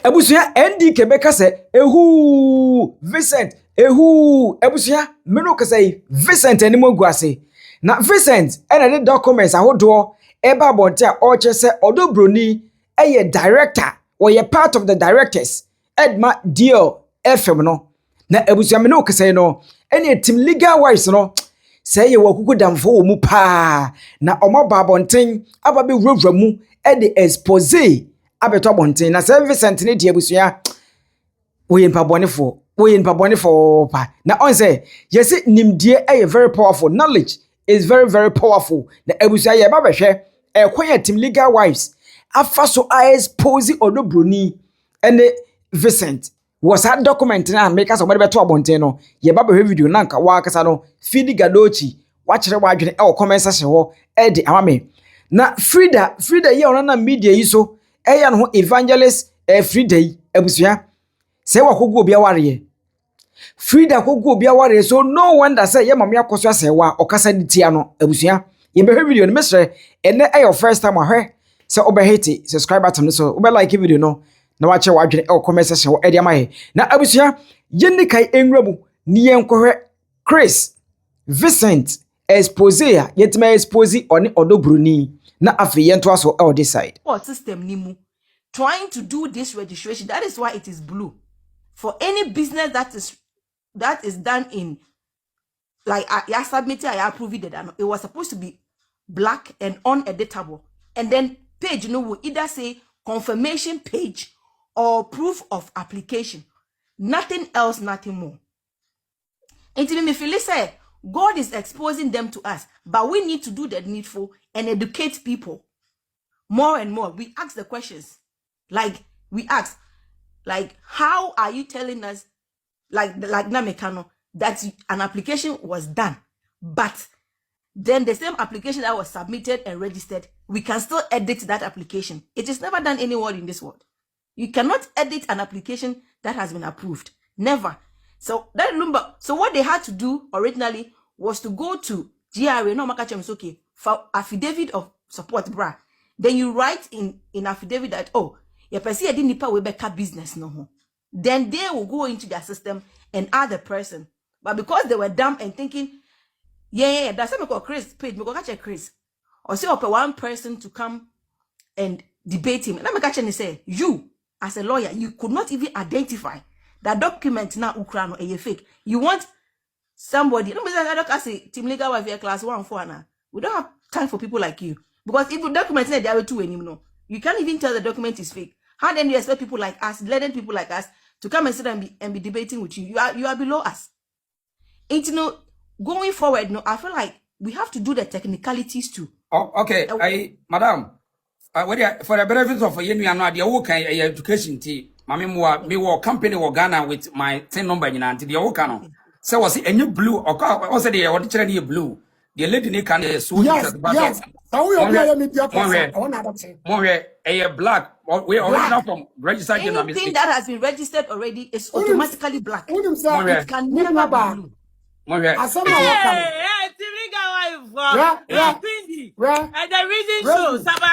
Ebusuya LDK beka se ehu Vincent ehu ebusuya meno kase Vincent animo guase na Vincent ena de documents ahodo eba bonte a o chese odo Bronii eye director or ye part of the directors Edma deal FM no na ebusuya meno kase no ene team legal wise no say ye wakuku damfo mu pa na omo ba bonten aba be wura mu e de expose abeto bonten na say Vincent ne die ebusuya we mpabone for pa na on say yes nimdie eye very powerful, knowledge is very very powerful na ebusuya ye ba behwe e kwanya team legal wives afa so expose odo Bronii ene Vincent was that document na make us somebody beto abonten no ye ba behwe video na nka wa akasa no feed gadochi wa kire wa adwene e o comment section ho e de amame na Freda ye ona na media yi so e ya no evangelist Freda yi ebusuya say wakogu obi aware Freda kogu obi aware so no wonder say ye Maame Akosua Serwaa okasa ditia no ebusuya ye behwe video no mesre ene e your first time ahwe say obehete subscribe button so obe like video no na wache wadwene e comment section wo e de amaye na abusuya yenni kai enwramu ni yenkohwe Chris Vincent expose ya yetima expose oni odo Bronii na afi yento aso e odi side what system nimu trying to do this registration. That is why it is blue. For any business that is done in like I submitted, I approved it, and it was supposed to be black and uneditable. And then page, will either say confirmation page or proof of application. Nothing else, nothing more. And to me, feel say God is exposing them to us, but we need to do the needful and educate people more and more. We ask the questions, how are you telling us, like Namekano, that an application was done, but then the same application that was submitted and registered, we can still edit that application. It is never done anywhere in this world. You cannot edit an application that has been approved. Never. So that LUMBA. So what they had to do originally was to go to GRA, no Makachemsoke, for affidavit of support, bra. Then you write in affidavit that, oh, you perceive didn't nipa we beka business no. Then they will go into their system and add the person. But because they were dumb and thinking, yeah, that's why me call Chris page, me go catch Chris. Or say up one person to come and debate him. Let me catch and say, you as a lawyer, you could not even identify that document now Ukraine or a fake. You want somebody. Let me say I say team legal wife class 1 now. We don't have time for people like you. Because if the document is there are two anymore, you can't even tell the document is fake. How then you expect people like us, learned people like us, to come and sit and be debating with you? You are below us. And going forward, I feel like we have to do the technicalities too. Oh, okay. Madam, for the benefit of you know the work education tea. Me work company or Ghana with my 10 number in anti the work. So was it a new blue or also the ordinary blue? The lady can yes. So we are media more a black we original from registered. Anything that has been registered already is automatically black. It can never be blue. And the reason so, Saba,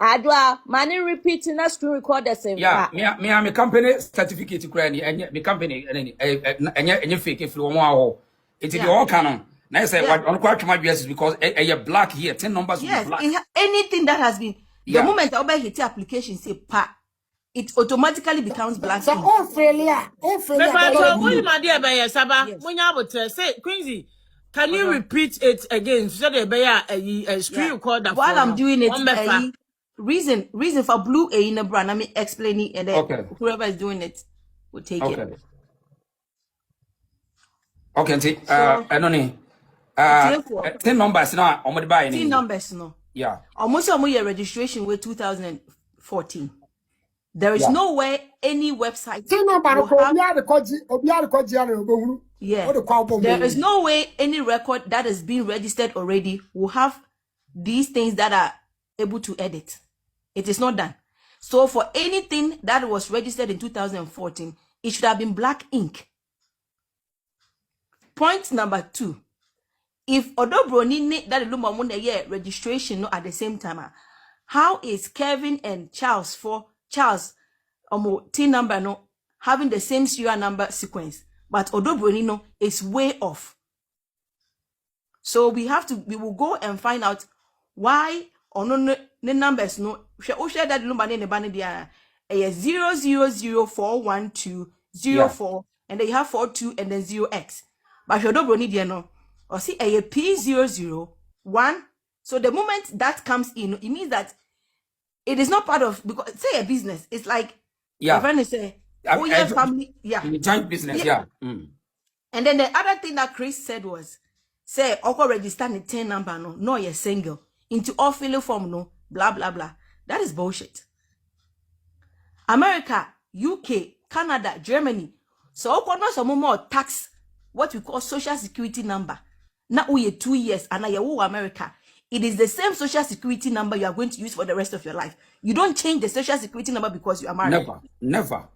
Adwa, money repeating a screen recorder same. Yeah, me am a company certificate to cranny and me company and fake if you want. It's the all canon. Now say what on quite my business because a black here 10 numbers. Yes, anything that has been the moment I obey hit application say pa. It automatically becomes black. So all failure. So my dear Bayer Saba, when you would say Quincy, can you repeat it again? So the Bayer a screen recorder. While I'm doing it, reason for blue in a brand. Let me explain it, and then whoever is doing it will take it. Okay, see, I don't know. 10 numbers now. On the buy 10 numbers no. Yeah. Almost a year registration with 2014. There is no way any website there is no way any record that is being registered already will have these things that are able to edit. It is not done. So for anything that was registered in 2014, it should have been black ink. Point number 2. if Odo Bronii that the Lumba Mune year registration no at the same time, how is Kevin and Charles T number no having the same serial number sequence, but Odo Bronii no is way off. So we will go and find out why or no the numbers no share that Lumba ne bani dia 0004120 and then you have 42 and then 0x. But Odo Bronii dia no or see a P001. So the moment that comes in, it means that it is not part of, because say a business, it's like yeah. If I say family, yeah. Joint business, yeah. Mm. And then the other thing that Chris said was, say, Oko register the 10 number, no, you're single. Into all filling form, no, blah, blah, blah. That is bullshit. America, UK, Canada, Germany. So, Oko no some more tax, what we call social security number. Now, we 2 years, and now America. It is the same social security number you are going to use for the rest of your life. You don't change the social security number because you are married. Never.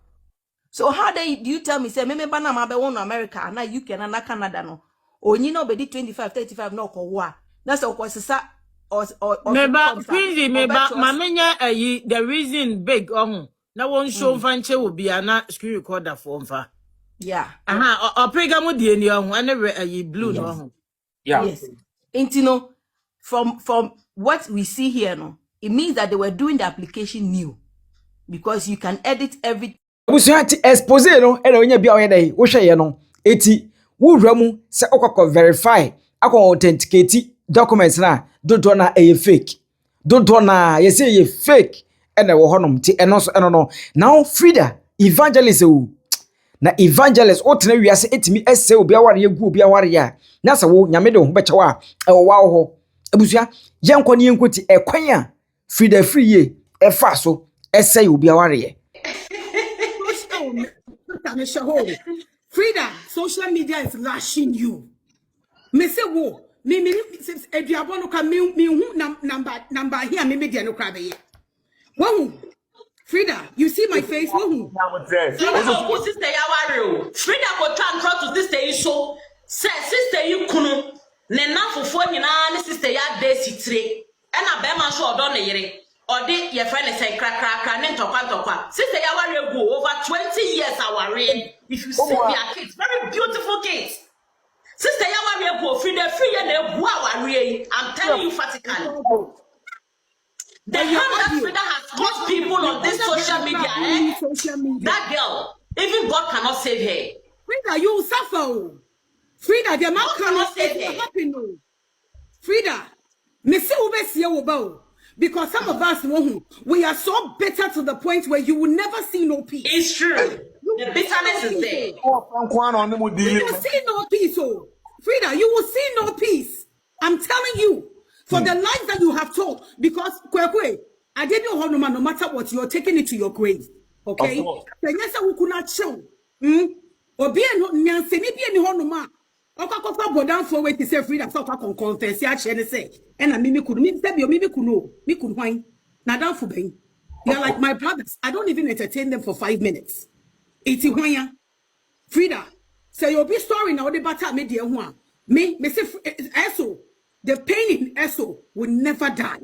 So how do you tell me, say, me bana mabe won America, and now UK and Canada no? Or you know, be 25, 35 no ko wa. That's all sisa or Meba Queensy, meba mamenya the reason big na won show fanche will be a screen recorder for mfa. Yeah. Opega mo die ni and blue no. Yeah. Yes. Intino. From what we see here, no, it means that they were doing the application new because you can edit everything. Abusua expose no e na onya bia oyedai wo hweye no eti wo wramu se okoko verify akọ authenticate documents na dodo na fake dodo na ye say ye fake e na wo honom ti eno so eno no now Freda evangelist o na evangelist otena wiase etimi ese obi aware ye gu obi aware ya na se wo nyame de ho bechewa e wo wa ho Abusua yankwa ni yenkoti ekwan a Freda Afriyie efa so ese obi aware Freda, social media is lashing you. Me say wo, me eduabono ka me number here me media no cry be. Wo Freda, you see my face wo. Sister Yawari, Freda go transfer to sister Iso. Say sister you kunu. Ne nanfofo nyina ne sister ya de sitire. E na be man so odo ne yere. Odi ye friend say krakrakra ne ntokwa. Sister Yawari go over 20 years aware. If you see their kids, very beautiful kids. Sister Yawari go Freda Afriyie na egu aware. I'm telling you practically. The hand that Freda has caused people on this social media, that girl, even God cannot save her. Freda, you suffer. Freda, the man cannot save her. Freda, me see ube siye wo. Because some of us, we are so bitter to the point where you will never see no peace. It's true. The bitterness is there. You will see no peace, oh. Freda, you will see no peace. I'm telling you. For the life that you have told. Because, I didn't know how no matter what, you're taking it to your grave. Okay? Okakokwa bodan for wait to say Freda so kwa confess ya che ne say and na mimi kudu mi kudu hwan na dan for ben. You're like my brothers. I don't even entertain them for 5 minutes. Iti hwan ya Freda say you be story na odi bata me de ho a me say eso the pain in eso will never die.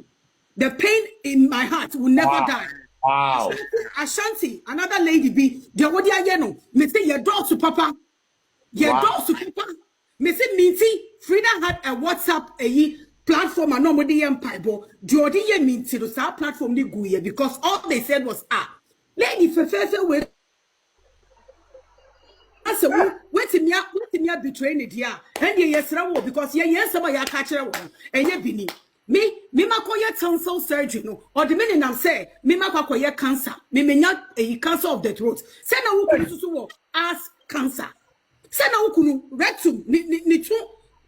The pain in my heart will never die. Wow. Ashanti, another lady be the wodi ayeno me say your dog to papa. Your dog to papa. Me say Minty, Freda had a WhatsApp platform and nobody empire, but Jody ye Minty to start platform ni guye because all they said was lady fefe wait. I said wait me betraying it here. And ye yesra because ye somebody ya catch her and ye bini. Me makoye tonsil surgery no or the meaning I'm say me makoye cancer. Me menya a cancer of the throat. Say na wo kususu ask cancer. Say na ukunu rectum ni tu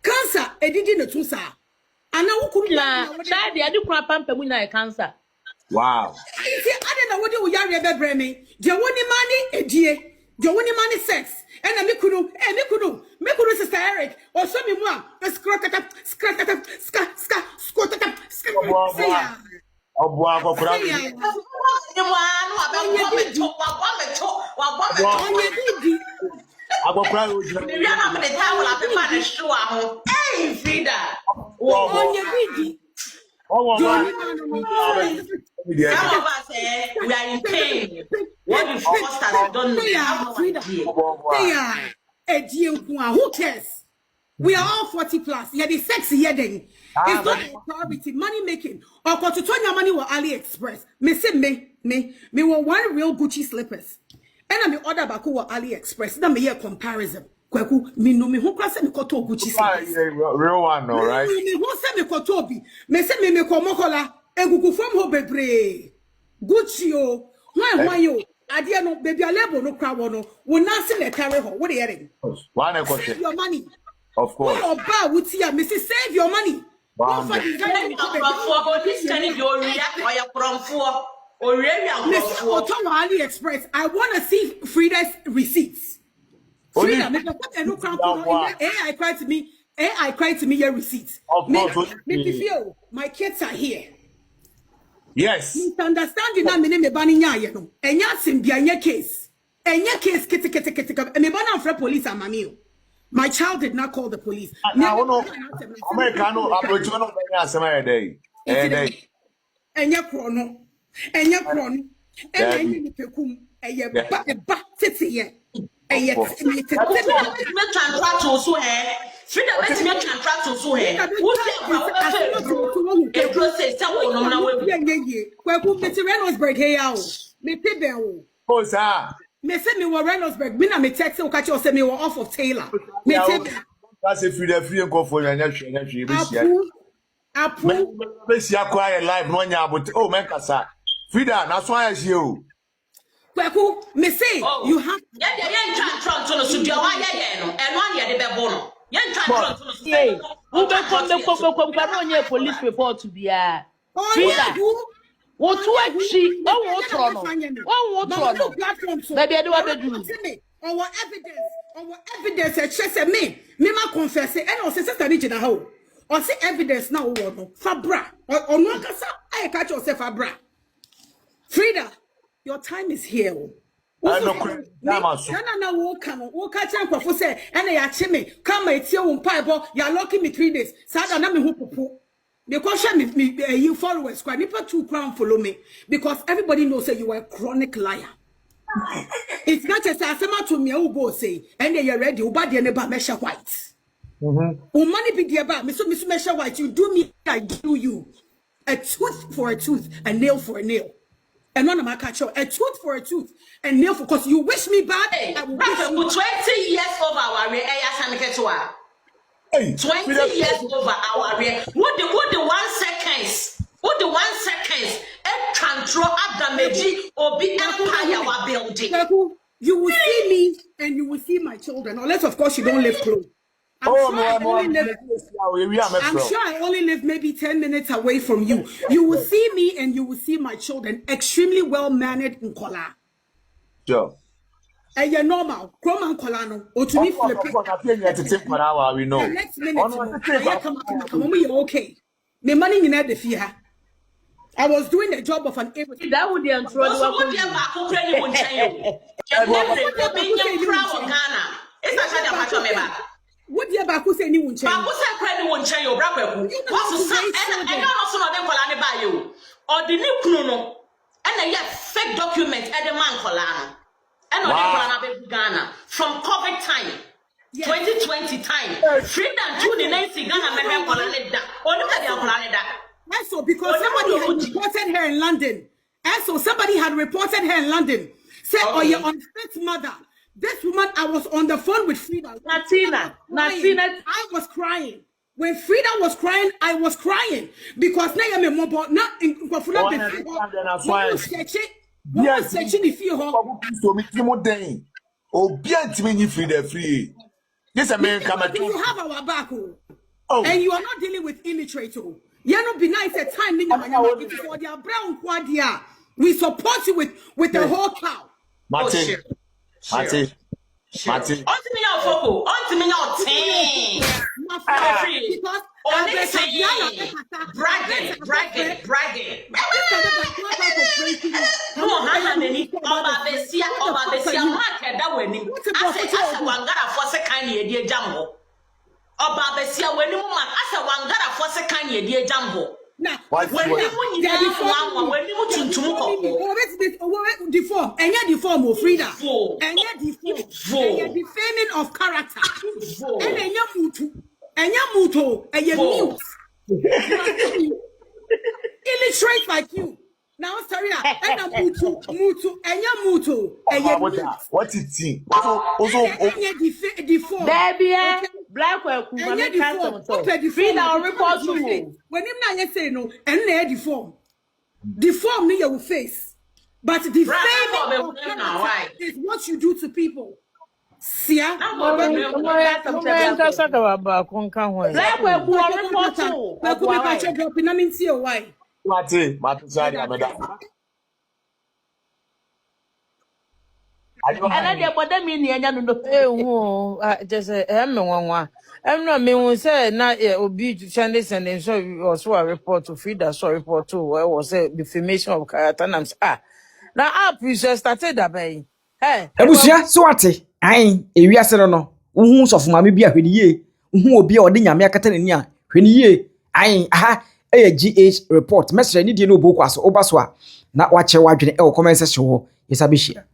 cancer edidi na tu sa ana ukunu na child ya di kwa pampa mu na cancer. Wow. I say ade na wodi wo yare bebre me je woni mani edie je woni mani sex and me kunu sister Eric o so me mu a skrakata say ya obo akokura ni wa no agokura o jira we are not the time will have been show aho eh Freda. On your video. Some of us, we are in pain. What the first has done, we have no idea. Who cares? We are all 40 plus. Yeah, the sexy here then. It's not a priority. Money making. Or go to turn your money with AliExpress. Me say me want one real Gucci slippers. And I me order back with AliExpress. Then me hear comparison. Kweku, me no me who class me koto Gucci slippers. Real one, no, right? Me who say me koto bi. Me say me komokola. Egugu from ho bebre. Gucci o. Why yo? Adia no baby a label no crowd no. We not see the carry ho. What are you hearing? One question. Your money. Of course. Oh, ba wuti ya, Mrs. Save your money. Don't for the guy AliExpress. I want to see Freda's receipts. Freda, make a put a no crown. AI cried to me your receipts. Make me feel my kids are here. Yes. Understanding that me name banning ya no. Enya simbia enya case. Enya case kiti. Me banana for police and mamio. My child did not call the police. Americano approach no benya asema day. Enya krono. Enya ni pekum. Eye ba tete ye. Eye me contract also here. Freda let me contract also here. Who say EXP0se say wo no na we. Kweku me Reynoldsburg here o. Me pebe o. Oh sir. Me say me were Reynoldsburg. Me na me text o catch you say me were off of Taylor. Me say that's a Freda Afriyie go for nya hwe Apu. Me see acquire live no nya abot. Oh men kasa. Freda na so ayehie o. Kweku me say you have yen tran to no so dia wa ye no. Eno an ye de bebo no. Yen tran to no so. Who be come kwa no police report to be Freda. What to actually? What wrong? Baby, I do what I do. Our evidence, just me ma confess, and also sister Nijina ho. Or say evidence now, no, Fabra, or no, I catch yourself, Fabra. Freda, your time is here. I know, walk catch and for say, and I ask me, come, it's your pipe, you're locking me 3 days. Sada, na me who. Because you followers, people 2 crown follow me because everybody knows that you are a chronic liar. It's not just as a to me, who go say, and they are ready, but they never measure white. Money be the about me, so Miss Measure White, you do me, I do you. A tooth for a tooth, a nail for a nail. And one of my catch a tooth for a tooth, and nail for because you wish me bad. I will wish you 20 years over our area. 20 years over our rear. What the 1 seconds? What the 1 seconds? A control of damage or be empire wa building. You will see me and you will see my children. Unless of course you don't live close. I'm sure I only live maybe 10 minutes away from you. You will see me and you will see my children extremely well mannered in Kola. Sure. And you're normal. Chroman Colano, or to me, we know. Next minute, come you're okay. The money in the fear. I was doing the job of an everything. That would be what the Baku say you won't change? Baku say credit won't change your brother. What's the and also not them Colani by you? Or the new Kuno and a fake document at the man Colana. And on Ghana from COVID time, 2020 time, Freda to the next Ghana may have also because somebody had reported her in London. Also, somebody had reported her in London. Said, "Oh, you're unfit mother." This woman, I was on the phone with Freda. Natina. I was crying. When Freda was crying, I was crying because now I'm a mobile. Not in yes, section if you yes, American. You have our back, and you are not dealing with illiterate. You're not be nice at time. It is for their brown quadia. We support you with the whole cow. Martin. Auntie Naa Foko. Auntie Naa Ting. Bragging. No, Hanani. Obabesia market that winning. I say Wangara for second year, dear Jambo. Oba besia wani mu man asa wangara fo se kan ye die jambo. Now, What's Wani mu nyina mu wani mu tuntum kokko. The form, and yet the form of Freda, Vo. and yet the form, and yet the defaming of character, Vo. and then muto, and yet mute. Illustrate like you. Now, sorry, and a mutu, and ya mutu, and yet what it see? also, deform. Baby, black well, And yet deform. Freda on report to. When him not say no, and they deform. Deform me your face. But the fame of character is what you do to people. See ya? Black well, on report to. Why? And I did what I mean, and just a I'm not me who say not obi Chinese and so also a report to Freda, so report to where was a defamation of character and now I preacher started that by hey Abusia so ate ai ewiase no uhu sofo maame bi ahweniye uhu obi a ode nyame akata nani a hweniye ai aha GH report message ni die no obo kwaso oba so a na wache wadwene e comment section ho yesa be share